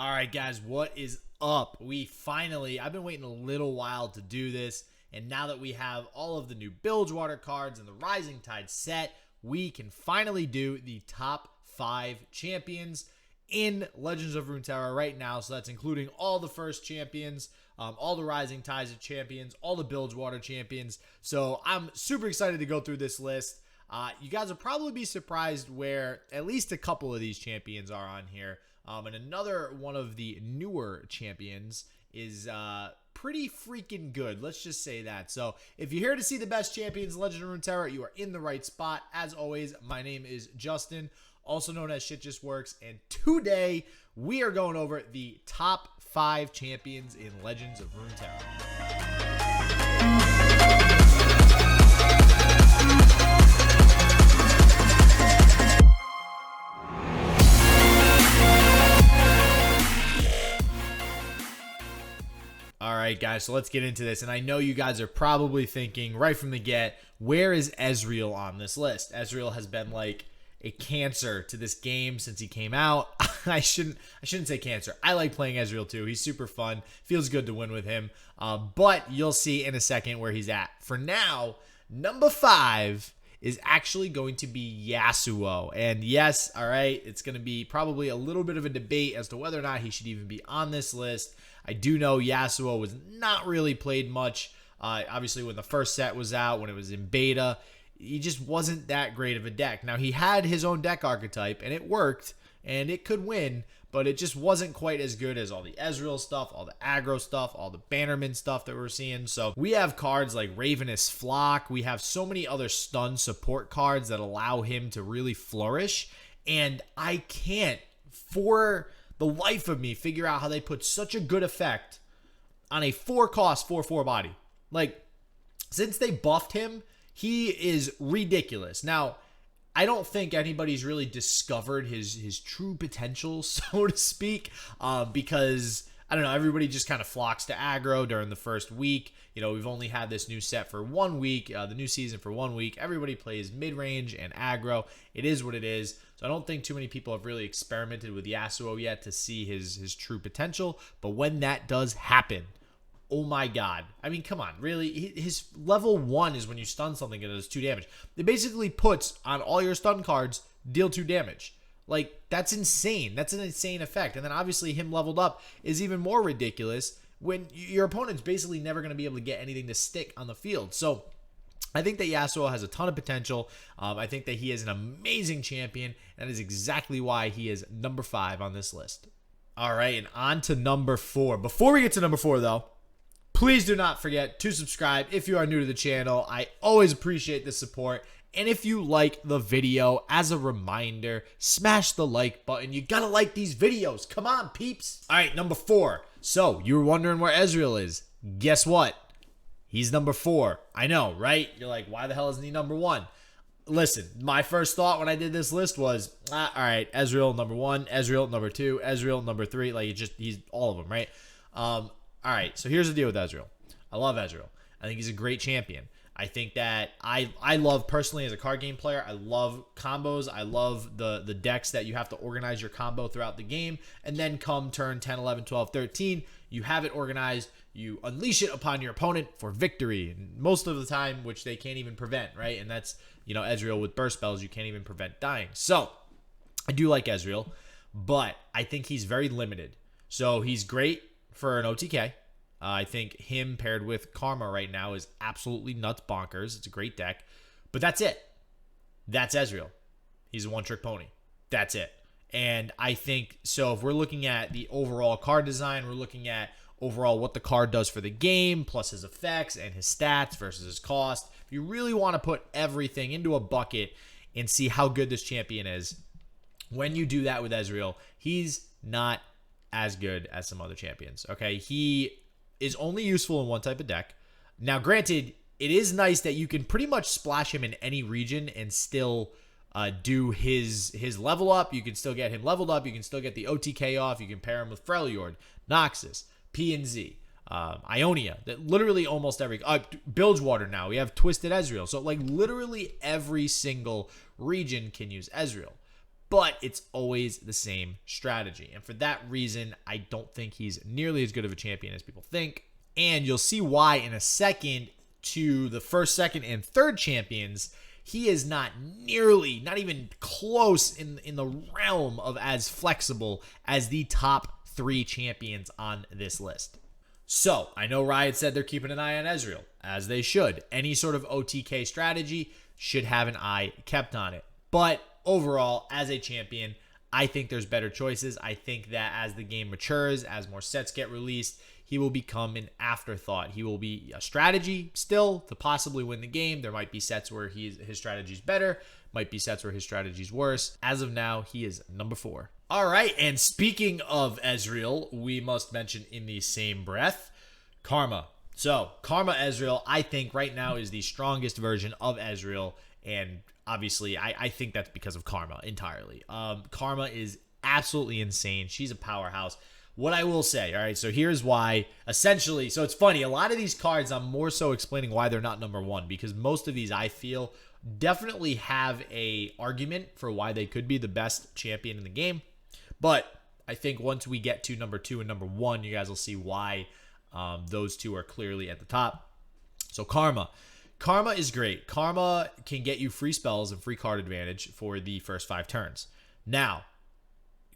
All right, guys, what is up? I've been waiting a little while to do this, and now that we have all of the new Bilgewater cards and the Rising Tide set, we can finally do the top 5 champions in Legends of Runeterra right now. So that's including all the first champions, all the Rising Tides champions, all the Bilgewater champions. So I'm super excited to go through this list. You guys will probably be surprised where at least a couple of these champions are on here. And another one of the newer champions is pretty freaking good. Let's just say that. So if you're here to see the best champions in Legend of Runeterra, you are in the right spot. As always, my name is Justin, also known as Shit Just Works. And today we are going over the top 5 champions in Legends of Runeterra. Alright guys, so let's get into this, and I know you guys are probably thinking right from the get, where is Ezreal on this list? Ezreal has been like a cancer to this game since he came out. I shouldn't say cancer. I like playing Ezreal too. He's super fun. Feels good to win with him. But you'll see in a second where he's at. For now, number 5 is actually going to be Yasuo. And yes, all right, it's going to be probably a little bit of a debate as to whether or not he should even be on this list. I do know Yasuo was not really played much. Obviously, when the first set was out, when it was in beta, he just wasn't that great of a deck. Now, he had his own deck archetype, and it worked, and it could win, but it just wasn't quite as good as all the Ezreal stuff, all the aggro stuff, all the Bannerman stuff that we're seeing. So we have cards like Ravenous Flock. We have so many other stun support cards that allow him to really flourish, and I can't, for the life of me, figure out how they put such a good effect on a 4-cost 4/4 body. Like, since they buffed him, he is ridiculous. Now, I don't think anybody's really discovered his true potential, so to speak, because, I don't know, everybody just kind of flocks to aggro during the first week. You know, we've only had this new set for 1 week, the new season for 1 week. Everybody plays mid-range and aggro. It is what it is. So I don't think too many people have really experimented with Yasuo yet to see his true potential. But when that does happen, oh my god. I mean, come on, really? His level 1 is when you stun something and it does 2 damage. It basically puts on all your stun cards, deal 2 damage. Like, that's insane. That's an insane effect. And then obviously him leveled up is even more ridiculous when your opponent's basically never going to be able to get anything to stick on the field. So I think that Yasuo has a ton of potential. I think that he is an amazing champion. And that is exactly why he is number 5 on this list. All right, and on to number 4. Before we get to number 4, though, please do not forget to subscribe if you are new to the channel. I always appreciate the support. And if you like the video, as a reminder, smash the like button. You gotta like these videos. Come on, peeps. All right, number 4. So, you were wondering where Ezreal is. Guess what? He's number 4. I know, right? You're like, why the hell isn't he number 1? Listen, my first thought when I did this list was, all right, Ezreal number 1, Ezreal number 2, Ezreal number 3. Like, he's all of them, right? All right, so here's the deal with Ezreal. I love Ezreal. I think he's a great champion. I think that I love, personally, as a card game player, I love combos. I love the decks that you have to organize your combo throughout the game. And then come turn 10, 11, 12, 13, you have it organized. You unleash it upon your opponent for victory. And most of the time, which they can't even prevent, right? And that's, you know, Ezreal with burst spells, you can't even prevent dying. So, I do like Ezreal, but I think he's very limited. So, he's great for an OTK. I think him paired with Karma right now is absolutely nuts bonkers. It's a great deck. But that's it. That's Ezreal. He's a one-trick pony. That's it. And I think, so if we're looking at the overall card design, we're looking at overall what the card does for the game, plus his effects and his stats versus his cost. If you really want to put everything into a bucket and see how good this champion is, when you do that with Ezreal, he's not as good as some other champions. Okay, he is only useful in one type of deck. Now, granted, it is nice that you can pretty much splash him in any region and still do his level up. You can still get him leveled up. You can still get the OTK off. You can pair him with Freljord, Noxus, PNZ, Ionia. That literally almost every Bilgewater now. We have Twisted Ezreal. So like literally every single region can use Ezreal. but it's always the same strategy. And for that reason, I don't think he's nearly as good of a champion as people think. And you'll see why in a second. To the first, second, and third champions, he is not even close in the realm of as flexible as the top 3 champions on this list. So, I know Riot said they're keeping an eye on Ezreal, as they should. Any sort of OTK strategy should have an eye kept on it. But overall, as a champion, I think there's better choices. I think that as the game matures, as more sets get released, he will become an afterthought. He will be a strategy still to possibly win the game. There might be sets where his strategy's better, might be sets where his strategy's worse. As of now, he is number 4. All right, and speaking of Ezreal, we must mention in the same breath, Karma. So, Karma Ezreal, I think right now is the strongest version of Ezreal, and obviously, I think that's because of Karma entirely. Karma is absolutely insane. She's a powerhouse. What I will say, all right, so here's why, essentially, so it's funny, a lot of these cards, I'm more so explaining why they're not number 1, because most of these, I feel, definitely have a argument for why they could be the best champion in the game, but I think once we get to number 2 and number 1, you guys will see why those two are clearly at the top. So Karma is great. Karma can get you free spells and free card advantage for the first 5 turns. Now,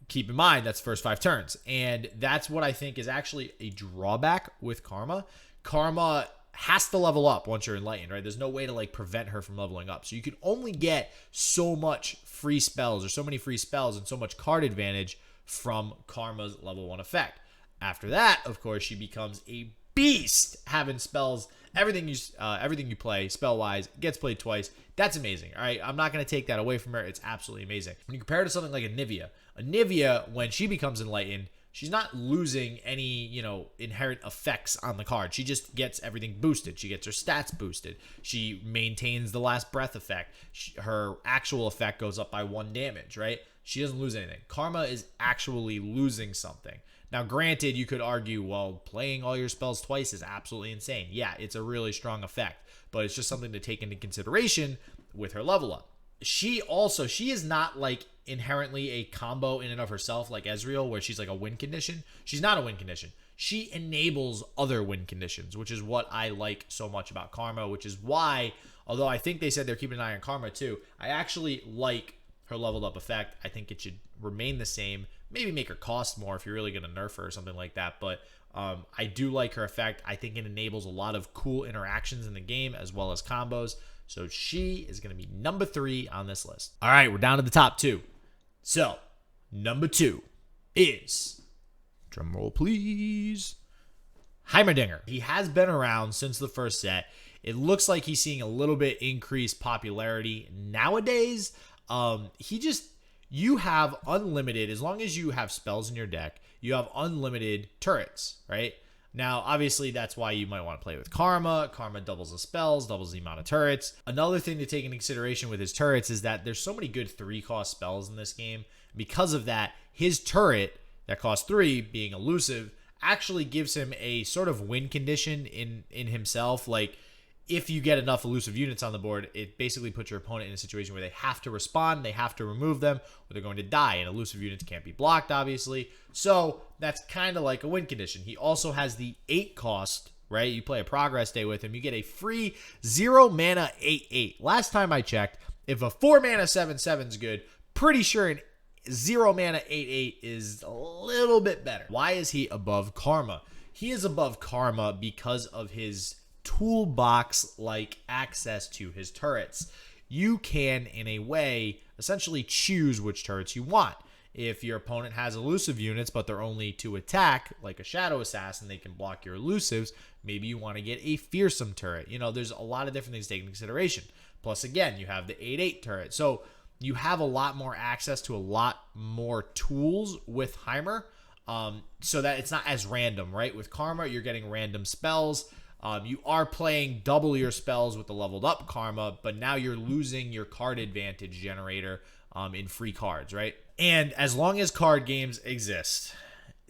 keep in mind, that's first 5 turns. And that's what I think is actually a drawback with Karma. Karma has to level up once you're enlightened, right? There's no way to like prevent her from leveling up. So you can only get so much free spells or so many free spells and so much card advantage from Karma's level 1 effect. After that, of course, she becomes a beast, having spells. Everything you play spell-wise gets played twice. That's amazing, all right? I'm not going to take that away from her. It's absolutely amazing. When you compare it to something like a Nivea, when she becomes enlightened, she's not losing any, inherent effects on the card. She just gets everything boosted. She gets her stats boosted. She maintains the last breath effect. Her actual effect goes up by 1 damage, right? She doesn't lose anything. Karma is actually losing something. Now, granted, you could argue, well, playing all your spells twice is absolutely insane. Yeah, it's a really strong effect, but it's just something to take into consideration with her level up. She is not like inherently a combo in and of herself like Ezreal, where she's like a win condition. She's not a win condition. She enables other win conditions, which is what I like so much about Karma, which is why, although I think they said they're keeping an eye on Karma too, I actually like her leveled up effect. I think it should remain the same. Maybe make her cost more if you're really going to nerf her or something like that. But I do like her effect. I think it enables a lot of cool interactions in the game as well as combos. So she is going to be number 3 on this list. All right, we're down to the top 2. So number 2 is, drumroll please, Heimerdinger. He has been around since the first set. It looks like he's seeing a little bit increased popularity nowadays. You have unlimited, as long as you have spells in your deck, you have unlimited turrets, right? Now, obviously, that's why you might want to play with Karma. Karma doubles the spells, doubles the amount of turrets. Another thing to take into consideration with his turrets is that there's so many good 3-cost spells in this game. Because of that, his turret that costs 3, being elusive, actually gives him a sort of win condition in himself. Like, if you get enough elusive units on the board, it basically puts your opponent in a situation where they have to respond, they have to remove them, or they're going to die, and elusive units can't be blocked, obviously. So that's kind of like a win condition. He also has the 8 cost, right? You play a progress day with him, you get a free 0 mana 8/8. Last time I checked, if a 4 mana 7/7 is good, pretty sure an 0 mana 8/8 is a little bit better. Why is he above Karma? He is above Karma because of his toolbox-like access to his turrets. You can, in a way, essentially choose which turrets you want. If your opponent has elusive units, but they're only to attack, like a Shadow Assassin, they can block your elusives, maybe you want to get a fearsome turret. There's a lot of different things to take into consideration. Plus, again, you have the 8/8 turret. So you have a lot more access to a lot more tools with Heimer, so that it's not as random, right? With Karma, you're getting random spells. You are playing double your spells with the leveled up Karma, but now you're losing your card advantage generator in free cards, right? And as long as card games exist,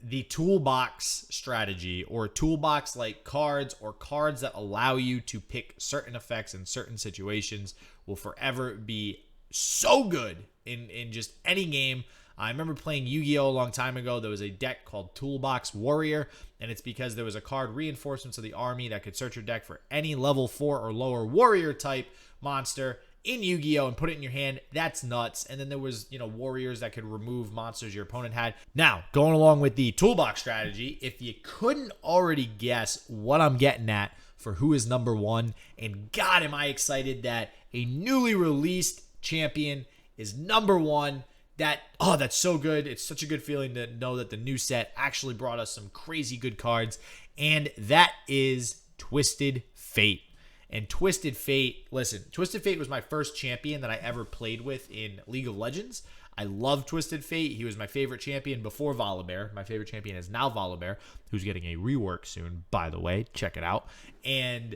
the toolbox strategy, or toolbox like cards, or cards that allow you to pick certain effects in certain situations, will forever be so good in just any game. I remember playing Yu-Gi-Oh! A long time ago. There was a deck called Toolbox Warrior, and it's because there was a card, Reinforcements of the Army, that could search your deck for any level 4 or lower warrior type monster in Yu-Gi-Oh! And put it in your hand. That's nuts. And then there was, warriors that could remove monsters your opponent had. Now, going along with the Toolbox strategy, if you couldn't already guess what I'm getting at for who is number 1, and God, am I excited that a newly released champion is number 1. That's so good. It's such a good feeling to know that the new set actually brought us some crazy good cards. And that is Twisted Fate. And Twisted Fate, listen, Twisted Fate was my first champion that I ever played with in League of Legends. I love Twisted Fate. He was my favorite champion before Volibear. My favorite champion is now Volibear, who's getting a rework soon, by the way. Check it out. And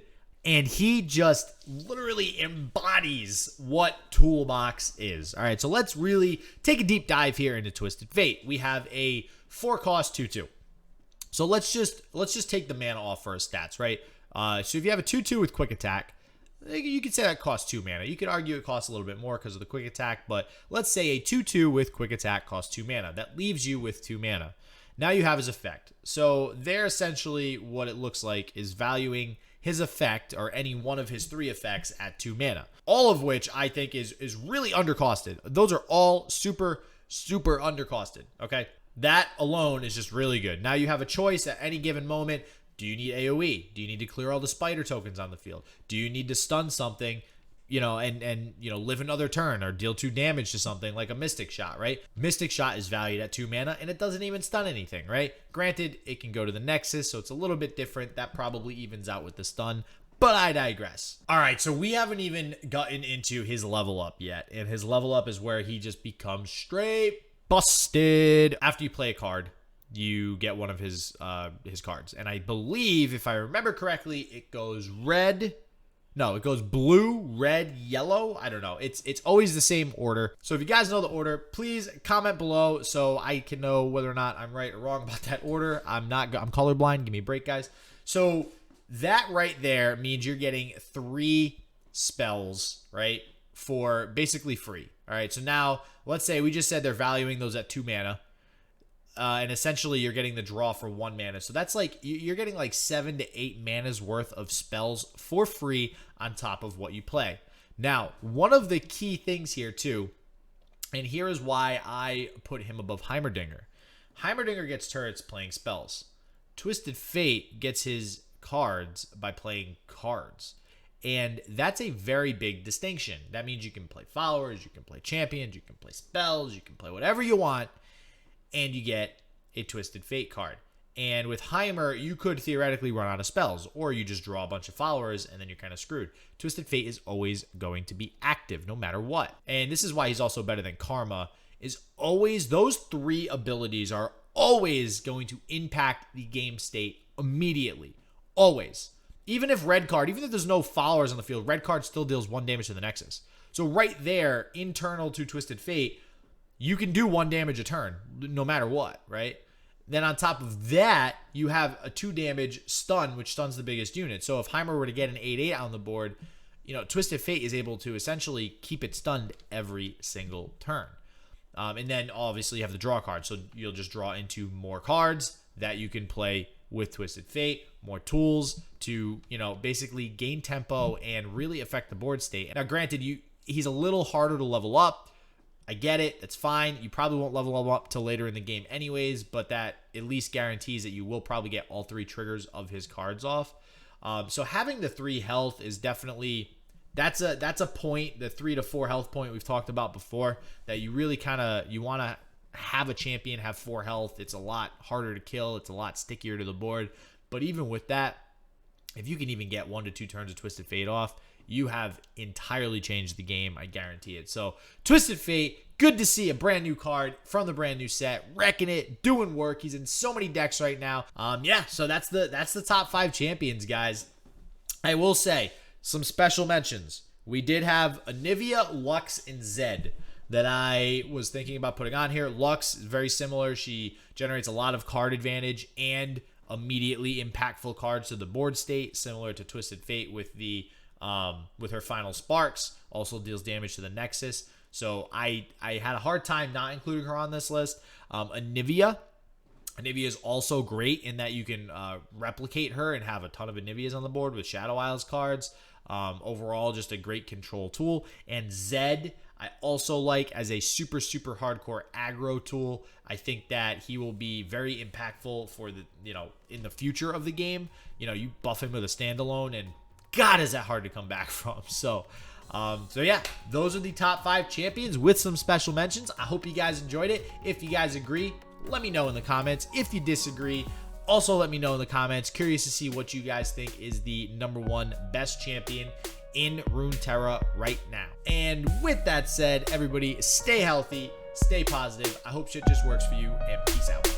he just literally embodies what Toolbox is. All right, so let's really take a deep dive here into Twisted Fate. We have a 4-cost 2/2. So let's just take the mana off for his stats, right? So if you have a 2/2 with quick attack, you could say that costs 2 mana. You could argue it costs a little bit more because of the quick attack, but let's say a 2/2 with quick attack costs 2 mana. That leaves you with 2 mana. Now you have his effect. So there, essentially what it looks like is valuing his effect, or any one of his 3 effects, at 2 mana. All of which I think is really undercosted. Those are all super, super undercosted, okay? That alone is just really good. Now you have a choice at any given moment. Do you need AoE? Do you need to clear all the spider tokens on the field? Do you need to stun something, and live another turn or deal 2 damage to something like a Mystic Shot, right? Mystic Shot is valued at 2 mana, and it doesn't even stun anything, right? Granted, it can go to the Nexus, so it's a little bit different. That probably evens out with the stun, but I digress. All right, so we haven't even gotten into his level up yet, and his level up is where he just becomes straight busted. After you play a card, you get one of his cards, and I believe, if I remember correctly, it goes red. No, it goes blue, red, yellow. I don't know. It's always the same order. So if you guys know the order, please comment below so I can know whether or not I'm right or wrong about that order. I'm colorblind. Give me a break, guys. So that right there means you're getting 3 spells, right, for basically free. All right. So now let's say we just said they're valuing those at 2 mana. And essentially, you're getting the draw for 1 mana. So that's like, you're getting like 7 to 8 mana's worth of spells for free on top of what you play. Now, one of the key things here too, and here is why I put him above Heimerdinger. Heimerdinger gets turrets playing spells. Twisted Fate gets his cards by playing cards. And that's a very big distinction. That means you can play followers, you can play champions, you can play spells, you can play whatever you want, and you get a Twisted Fate card. And with Heimer, you could theoretically run out of spells, or you just draw a bunch of followers, and then you're kind of screwed. Twisted Fate is always going to be active, no matter what. And this is why he's also better than Karma, is always, those 3 abilities are always going to impact the game state immediately. Always. Even if red card, even if there's no followers on the field, red card still deals 1 damage to the Nexus. So right there, internal to Twisted Fate, you can do 1 damage a turn, no matter what, right? Then on top of that, you have a 2 damage stun, which stuns the biggest unit. So if Heimer were to get an 8/8 on the board, Twisted Fate is able to essentially keep it stunned every single turn. And then obviously you have the draw card. So you'll just draw into more cards that you can play with Twisted Fate, more tools to, basically gain tempo and really affect the board state. Now, granted, he's a little harder to level up. I get it. That's fine. You probably won't level them up till later in the game anyways, but that at least guarantees that you will probably get all 3 triggers of his cards off. So having the 3 health is definitely, that's a point, the 3 to 4 health point we've talked about before, that you really you want to have a champion have 4 health. It's a lot harder to kill. It's a lot stickier to the board. But even with that, if you can even get 1 to 2 turns of Twisted Fate off, you have entirely changed the game. I guarantee it. So Twisted Fate, good to see a brand new card from the brand new set, wrecking it, doing work. He's in so many decks right now. Yeah, so that's the top 5 champions, guys. I will say some special mentions. We did have Anivia, Lux, and Zed that I was thinking about putting on here. Lux is very similar. She generates a lot of card advantage and immediately impactful cards to the board state, similar to Twisted Fate with her final sparks. Also deals damage to the Nexus. So I had a hard time not including her on this list. Anivia is also great in that you can replicate her and have a ton of Anivias on the board with Shadow Isles cards. Overall, just a great control tool. And Zed, I also like as a super hardcore aggro tool. I think that he will be very impactful for the, in the future of the game. You buff him with a standalone, and God, is that hard to come back from. So yeah, those are the top 5 champions with some special mentions. I hope you guys enjoyed it. If you guys agree, let me know in the comments. If you disagree, also let me know in the comments. Curious to see what you guys think is the #1 best champion in Runeterra right now. And with that said, everybody stay healthy, stay positive. I hope shit just works for you, and peace out.